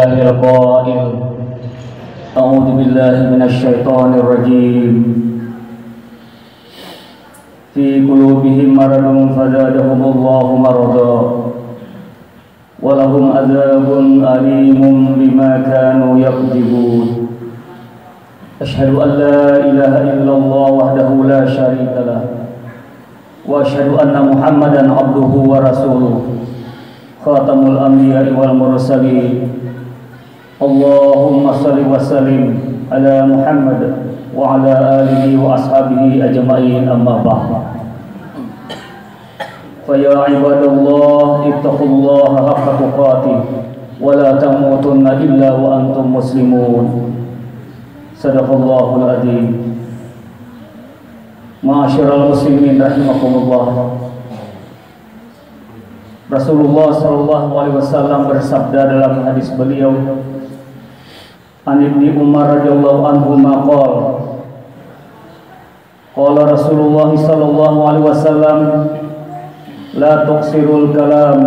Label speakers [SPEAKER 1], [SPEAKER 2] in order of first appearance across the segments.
[SPEAKER 1] لله القائل أعوذ بالله من الشيطان الرجيم في قلوبهم مرض فزادهم الله مرضا ولهم عذاب أليم بما كانوا يكذبون أشهد أن لا إله إلا الله وحده لا شريك له وأشهد أن محمدا عبده ورسوله خاتم الأنبياء والمرسلين اللهم صل وسلم على محمد وعلى آله وأصحابه أجمعين أما بعد فيا عباد الله اتقوا الله حق تقاته ولا تموتن إلا وأنتم مسلمون صدق الله العظيم Ma'asyiral muslimin rahimakumullah. Rasulullah sallallahu alaihi wasallam bersabda dalam hadis beliau, An Ibnu Umar radhiyallahu anhu maqal qala Rasulullah sallallahu alaihi wasallam la tuqsirul kalam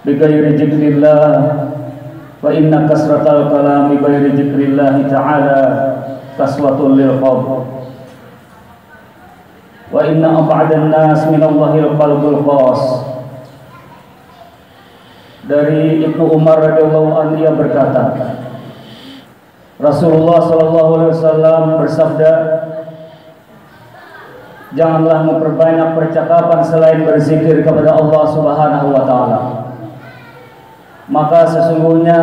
[SPEAKER 1] bi ghairi dzikrillah wa inna kasratal kalam bi ghairi dzikrillah ta'ala kaswatul lil qalb wa inna ab'adan nas minallahil qalbul qas. Dari Ibnu Umar radhiyallahu anhu ia berkata, Rasulullah sallallahu alaihi wasallam bersabda, janganlah memperbanyak percakapan selain berzikir kepada Allah Subhanahu wa taala. Maka sesungguhnya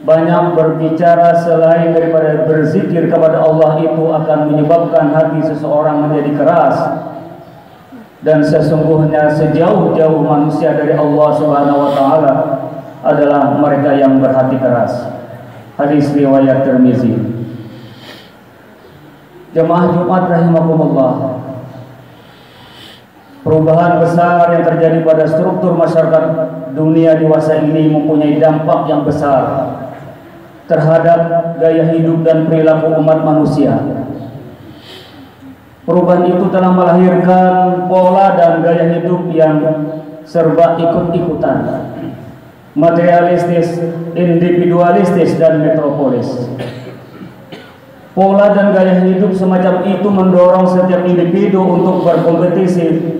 [SPEAKER 1] banyak berbicara selain daripada berzikir kepada Allah itu akan menyebabkan hati seseorang menjadi keras, dan sesungguhnya sejauh-jauh manusia dari Allah Subhanahu wa taala adalah mereka yang berhati keras. Hadis riwayat Tirmizi. Jemaah Jumat rahimakumullah, perubahan besar yang terjadi pada struktur masyarakat dunia dewasa ini mempunyai dampak yang besar terhadap gaya hidup dan perilaku umat manusia. Perubahan itu telah melahirkan pola dan gaya hidup yang serba ikut-ikutan, materialistis, individualistis, dan metropolis. Pola dan gaya hidup semacam itu mendorong setiap individu untuk berkompetisi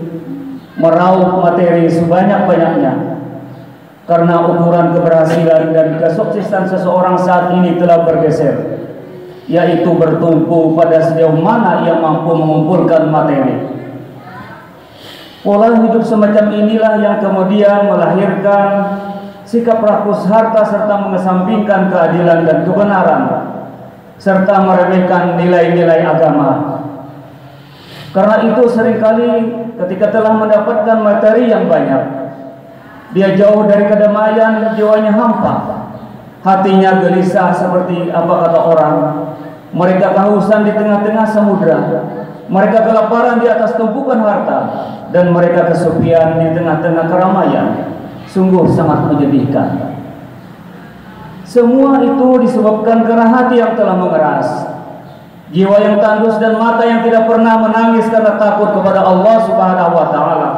[SPEAKER 1] meraup materi sebanyak-banyaknya. Karena ukuran keberhasilan dan kesuksesan seseorang saat ini telah bergeser, yaitu bertumpu pada sejauh mana ia mampu mengumpulkan materi. Pola hidup semacam inilah yang kemudian melahirkan sikap rakus harta serta mengesampingkan keadilan dan kebenaran, serta meremehkan nilai-nilai agama. Karena itu seringkali ketika telah mendapatkan materi yang banyak, dia jauh dari kedamaian, jiwanya hampa, hatinya gelisah seperti apa kata orang. Mereka kehausan di tengah-tengah samudra, mereka kelaparan di atas tumpukan harta, dan mereka kesepian di tengah-tengah keramaian. Sungguh sangat menyedihkan. Semua itu disebabkan karena hati yang telah mengeras, jiwa yang tandus, dan mata yang tidak pernah menangis karena takut kepada Allah Subhanahu wa taala.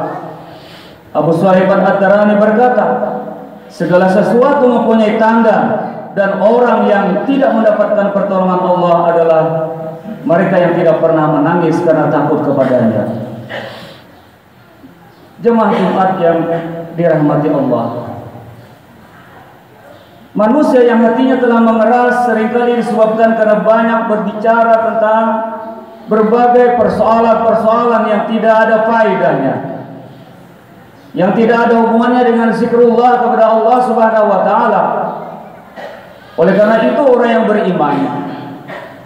[SPEAKER 1] Abu Sulaiman Ad-Darani berkata, segala sesuatu mempunyai tanda, dan orang yang tidak mendapatkan pertolongan Allah adalah mereka yang tidak pernah menangis karena takut kepadanya. Jemaah Jumat yang dirahmati Allah, manusia yang hatinya telah mengeras seringkali disebabkan karena banyak berbicara tentang berbagai persoalan-persoalan yang tidak ada faedahnya, yang tidak ada hubungannya dengan zikrullah kepada Allah Subhanahu wa taala. Oleh karena itu orang yang beriman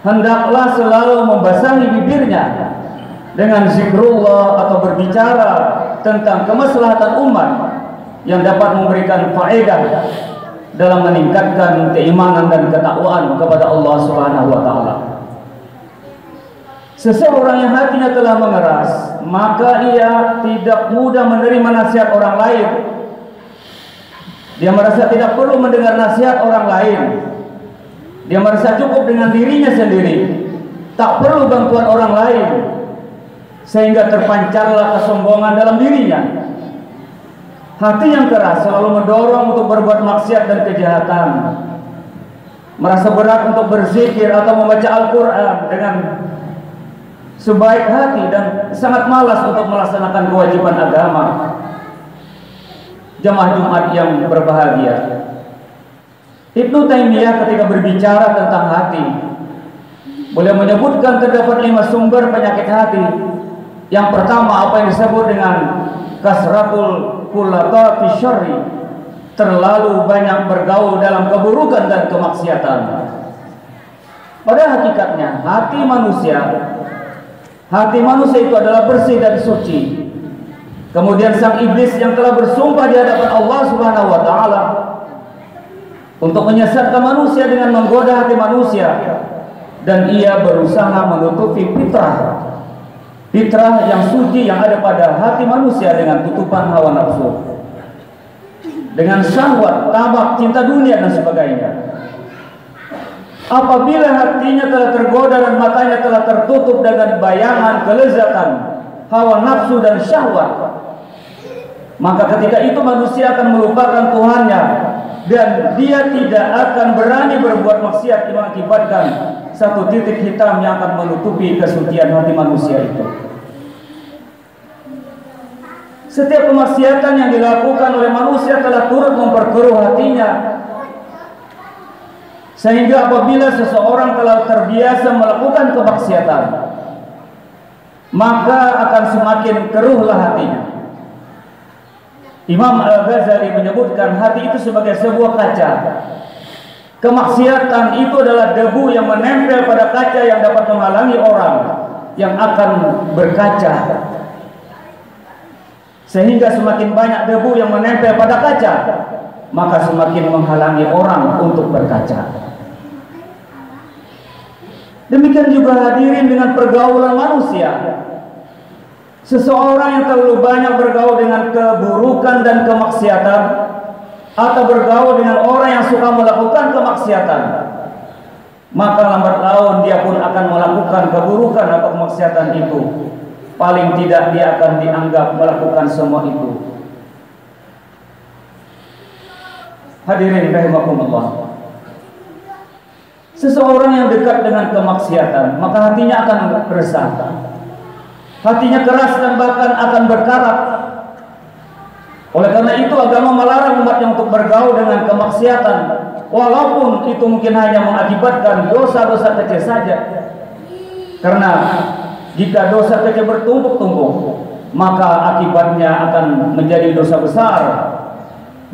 [SPEAKER 1] hendaklah selalu membasahi bibirnya dengan zikrullah atau berbicara tentang kemaslahatan umat yang dapat memberikan faedah dalam meningkatkan keimanan dan ketakwaan kepada Allah Subhanahu wa taala. Seseorang yang hatinya telah mengeras, maka ia tidak mudah menerima nasihat orang lain. Dia merasa tidak perlu mendengar nasihat orang lain. Dia merasa cukup dengan dirinya sendiri, tak perlu bantuan orang lain, sehingga terpancarlah kesombongan dalam dirinya. Hati yang keras selalu mendorong untuk berbuat maksiat dan kejahatan. Merasa berat untuk berzikir atau membaca Al-Quran dengan sebaik hati dan sangat malas untuk melaksanakan kewajiban agama. Jemaah Jumat yang berbahagia, Ibnu Taimiyah ketika berbicara tentang hati, beliau menyebutkan terdapat 5 sumber penyakit hati. Yang pertama, apa yang disebut dengan kasratul kulata fi syarri, terlalu banyak bergaul dalam keburukan dan kemaksiatan. Pada hakikatnya hati manusia itu adalah bersih dan suci. Kemudian sang iblis yang telah bersumpah di hadapan Allah Subhanahu wa taala untuk menyesatkan manusia dengan menggoda hati manusia, dan ia berusaha menutupi fitrah yang suci yang ada pada hati manusia dengan tutupan hawa nafsu, dengan syahwat, tamak, cinta dunia dan sebagainya. Apabila hatinya telah tergoda dan matanya telah tertutup dengan bayangan kelezatan, hawa nafsu dan syahwat, maka ketika itu manusia akan melupakan Tuhannya, dan dia tidak akan berani berbuat maksiat yang mengakibatkan satu titik hitam yang akan menutupi kesucian hati manusia itu. Setiap kemaksiatan yang dilakukan oleh manusia telah turut memperkeruh hatinya, sehingga apabila seseorang telah terbiasa melakukan kemaksiatan, maka akan semakin keruhlah hatinya. Imam Al-Ghazali menyebutkan hati itu sebagai sebuah kaca. Kemaksiatan itu adalah debu yang menempel pada kaca yang dapat menghalangi orang yang akan berkaca. Sehingga semakin banyak debu yang menempel pada kaca, maka semakin menghalangi orang untuk berkaca. Demikian juga hadirin dengan pergaulan manusia. Seseorang yang terlalu banyak bergaul dengan keburukan dan kemaksiatan, atau bergaul dengan orang yang suka melakukan kemaksiatan, maka lambat laun dia pun akan melakukan keburukan atau kemaksiatan itu. Paling tidak dia akan dianggap melakukan semua itu. Hadirin rahimakumullah, seseorang yang dekat dengan kemaksiatan, maka hatinya akan resah, hatinya keras dan bahkan akan berkarat. Oleh karena itu agama melarang umatnya untuk bergaul dengan kemaksiatan, walaupun itu mungkin hanya mengakibatkan dosa-dosa kecil saja. Karena jika dosa kecil bertumpuk-tumpuk, maka akibatnya akan menjadi dosa besar,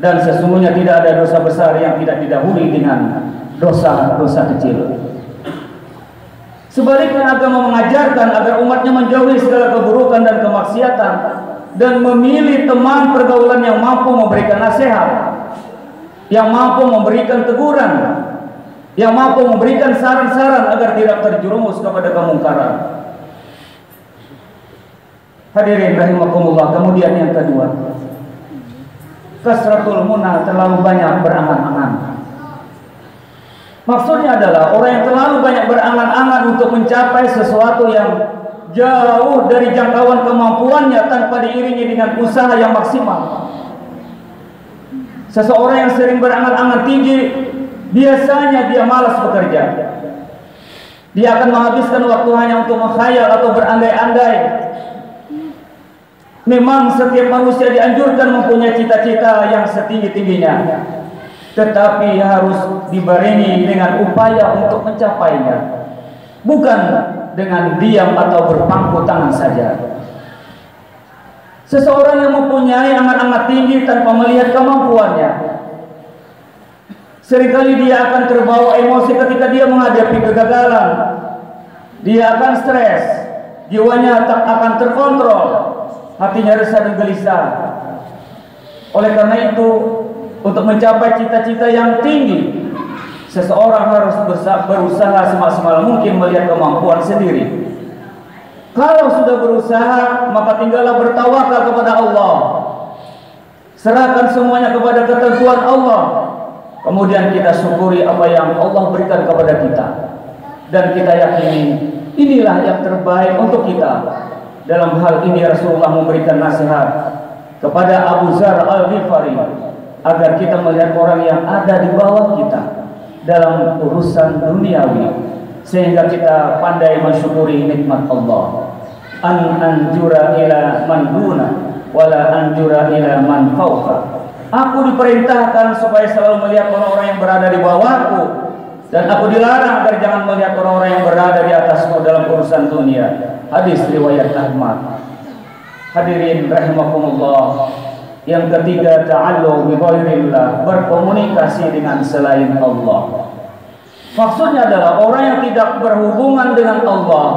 [SPEAKER 1] dan sesungguhnya tidak ada dosa besar yang tidak didahului dengan dosa-dosa kecil. Sebaliknya agama mengajarkan agar umatnya menjauhi segala keburukan dan kemaksiatan, dan memilih teman pergaulan yang mampu memberikan nasihat, yang mampu memberikan teguran, yang mampu memberikan saran-saran agar tidak terjerumus kepada kemungkaran. Hadirin rahimakumullah, kemudian yang kedua, kasratul munah, terlalu banyak berangan-angan. Maksudnya adalah orang yang terlalu banyak berangan-angan untuk mencapai sesuatu yang jauh dari jangkauan kemampuannya tanpa diiringi dengan usaha yang maksimal. Seseorang yang sering berangan-angan tinggi, biasanya dia malas bekerja. Dia akan menghabiskan waktu hanya untuk menghayal atau berandai-andai. Memang setiap manusia dianjurkan mempunyai cita-cita yang setinggi-tingginya, tetapi harus dibarengi dengan upaya untuk mencapainya, bukan dengan diam atau berpangku tangan saja. Seseorang yang mempunyai angan-angan tinggi tanpa melihat kemampuannya, seringkali dia akan terbawa emosi ketika dia menghadapi kegagalan. Dia akan stres, jiwanya tak akan terkontrol, hatinya resah dan gelisah. Oleh karena itu, untuk mencapai cita-cita yang tinggi, seseorang harus berusaha semaksimal mungkin melihat kemampuan sendiri. Kalau sudah berusaha, maka tinggallah bertawakal kepada Allah. Serahkan semuanya kepada ketentuan Allah. Kemudian kita syukuri apa yang Allah berikan kepada kita, dan kita yakini inilah yang terbaik untuk kita. Dalam hal ini Rasulullah memberikan nasihat, kepada Abu Dzar Al-Ghifari agar kita melihat orang yang ada di bawah kita dalam urusan duniawi, sehingga kita pandai mensyukuri nikmat Allah. An anjura ila man duna wala anjura ila man fawqa. Aku diperintahkan supaya selalu melihat orang-orang yang berada di bawahku, dan aku dilarang agar jangan melihat orang-orang yang berada di atasku dalam urusan dunia. Hadis riwayat Ahmad. Hadirin rahimakumullah. Yang ketiga, ta'alluq bi ghairillah, berkomunikasi dengan selain Allah. Maksudnya adalah orang yang tidak berhubungan dengan Allah,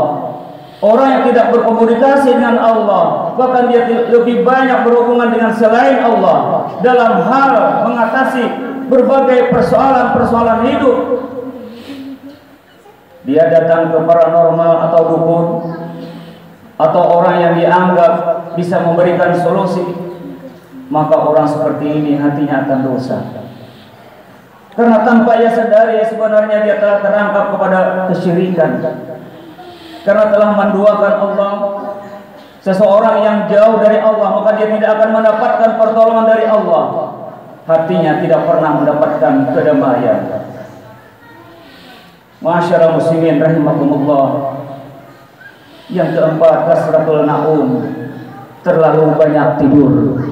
[SPEAKER 1] orang yang tidak berkomunikasi dengan Allah, bahkan dia lebih banyak berhubungan dengan selain Allah dalam hal mengatasi berbagai persoalan-persoalan hidup. Dia datang ke paranormal atau dukun, atau orang yang dianggap bisa memberikan solusi, maka orang seperti ini hatinya akan dosa. Karena tanpa ia sadari sebenarnya dia telah terangkap kepada kesyirikan. Karena telah menduakan Allah. Seseorang yang jauh dari Allah, maka dia tidak akan mendapatkan pertolongan dari Allah. Hatinya tidak pernah mendapatkan kedamaian. Ma'asyiral muslimin rahimakumullah. Yang keempat, kasratul naum, terlalu banyak tidur.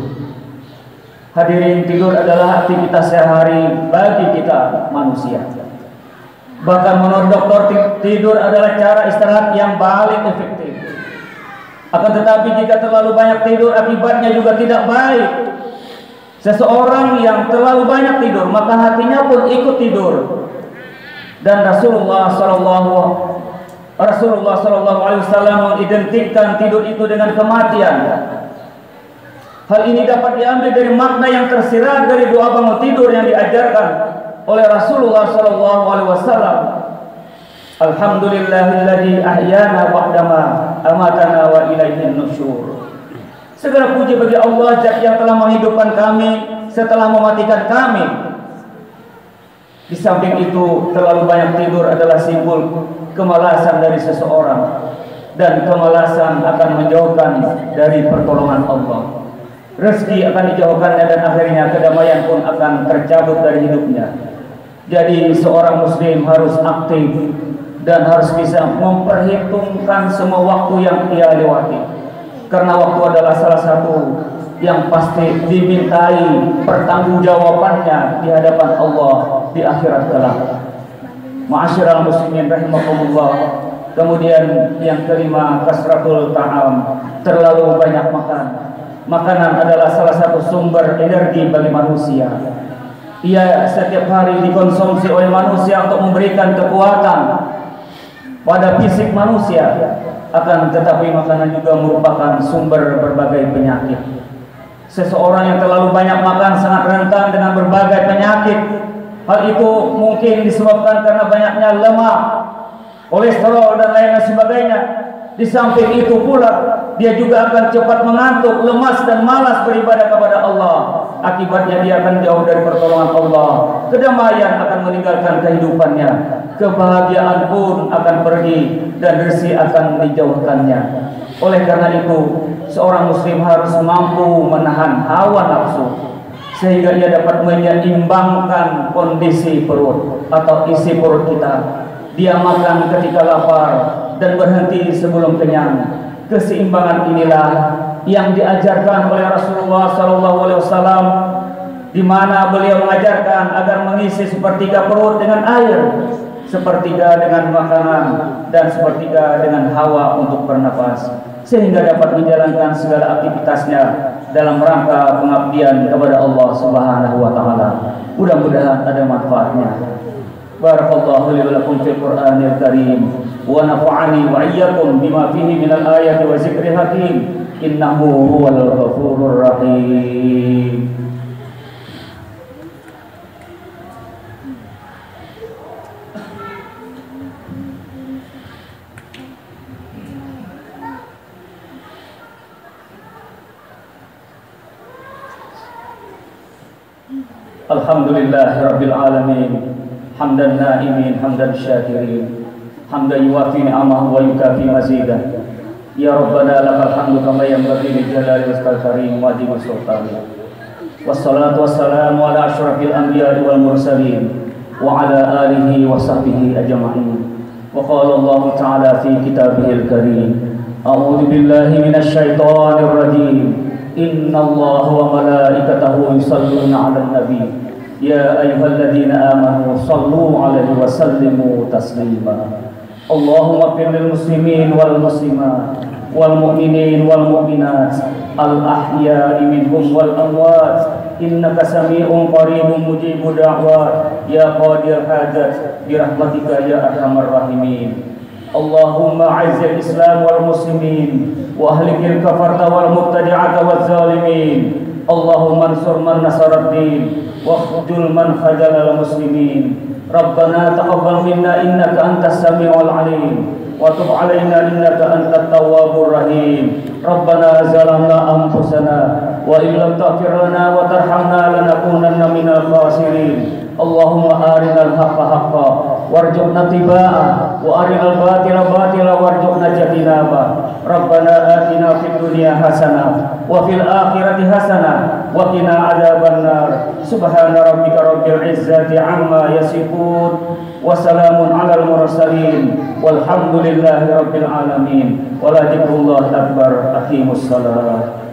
[SPEAKER 1] Hadirin, tidur adalah aktivitas sehari bagi kita manusia. Bahkan menurut dokter, tidur adalah cara istirahat yang paling efektif. Akan tetapi jika terlalu banyak tidur, akibatnya juga tidak baik. Seseorang yang terlalu banyak tidur, maka hatinya pun ikut tidur. Dan Rasulullah Sallallahu Alaihi Wasallam mengidentikan tidur itu dengan kematian. Hal ini dapat diambil dari makna yang tersirat dari doa bangun tidur yang diajarkan oleh Rasulullah Sallallahu Alaihi Wasallam. Alhamdulillahilladzi ahyana ba'dama amatana wa ilaihin nusyur. Segala puji bagi Allah Zat yang telah menghidupkan kami setelah mematikan kami. Di samping itu, terlalu banyak tidur adalah simbol kemalasan dari seseorang, dan kemalasan akan menjauhkan dari pertolongan Allah. Rezeki akan dijauhkannya, dan akhirnya kedamaian pun akan tercabut dari hidupnya. Jadi seorang muslim harus aktif dan harus bisa memperhitungkan semua waktu yang ia lewati, karena waktu adalah salah satu yang pasti dimintai pertanggungjawabannya di hadapan Allah di akhirat kelak. Ma'asyiral muslimin rahimakumullah. Kemudian yang kelima, kasratul ta'am, terlalu banyak makan. Makanan adalah salah satu sumber energi bagi manusia. Ia setiap hari dikonsumsi oleh manusia untuk memberikan kekuatan pada fisik manusia. Akan tetapi makanan juga merupakan sumber berbagai penyakit. Seseorang yang terlalu banyak makan sangat rentan dengan berbagai penyakit. Hal itu mungkin disebabkan karena banyaknya lemak, kolesterol, dan lain sebagainya. Di samping itu pula, dia juga akan cepat mengantuk, lemas, dan malas beribadah kepada Allah. Akibatnya dia akan jauh dari pertolongan Allah. Kedamaian akan meninggalkan kehidupannya. Kebahagiaan pun akan pergi, dan rezeki akan dijauhkannya. Oleh karena itu, seorang muslim harus mampu menahan hawa nafsu, sehingga ia dapat menyeimbangkan kondisi perut atau isi perut kita. Dia makan ketika lapar dan berhenti sebelum kenyang. Keseimbangan inilah yang diajarkan oleh Rasulullah SAW, di mana beliau mengajarkan agar mengisi sepertiga perut dengan air, sepertiga dengan makanan, dan sepertiga dengan hawa untuk bernapas, sehingga dapat menjalankan segala aktivitasnya dalam rangka pengabdian kepada Allah Subhanahu wa taala. Mudah-mudahan ada manfaatnya. Barakallahu li wa lakum fil Qur'anil Karim wa nafa'ani wa iyyakum bima fihi minal ayati wa zikril hakim. Innahu huwal ghafurur rahim. Alhamdulillah Rabbil Alamin, hamdan na'imin, hamdan syakirin, hamdan yuwafi ni'amah wa yukafi mazidah. Ya Rabbana lakal hamdu kama yanbaghi li jalali wajhikal karim wa azimi sultanik. Wassalatu wassalamu ala asyrafil anbiya'i wal mursalin wa ala alihi wa sahbihi ajma'in. Wa qala Allah ta'ala fi kitabihil karim, a'udzu billahi minasy syaithanir rajim. Innallaha wa malaikatahu yusholluna 'alan nabi. Ya ayyuhalladzina amanu shallu 'alaihi wa sallimu taslima. Allahumma fir lil muslimin wal muslimat wal mu'minin wal mu'minat al ahya'i minhum wal amwat innaka sami'un qaribun mujibud da'wat ya qadir hajat bi rahmatika ya arhamar rahimin. Allahumma a'izzil islam wal muslimin wa ahlikil kafarta wal mubtadi'ata wal zalimin. Allahumma ansur man nasarad din wa khudul man khadalal muslimin. Rabbana taqabbal minna innaka antas samiul alim wa tub alaina innaka antat tawwabur rahim. Rabbana zalamna anfusana wa illam taghfir lana wa tarhamna lanakunanna minal khasirin. Allahumma arinal haqqa haqqan warzuqna tibaa wa arinal batila batila warzuqna jatinaba. Rabbana atina fid dunya hasanah wa fil akhirati hasanah wa qina adzabannar. Subhana rabbika rabbil izzati amma yasifun wa salamun alal mursalin walhamdulillahi rabbil alamin. Wa la dzikrullahi akbar. Aqimus salat.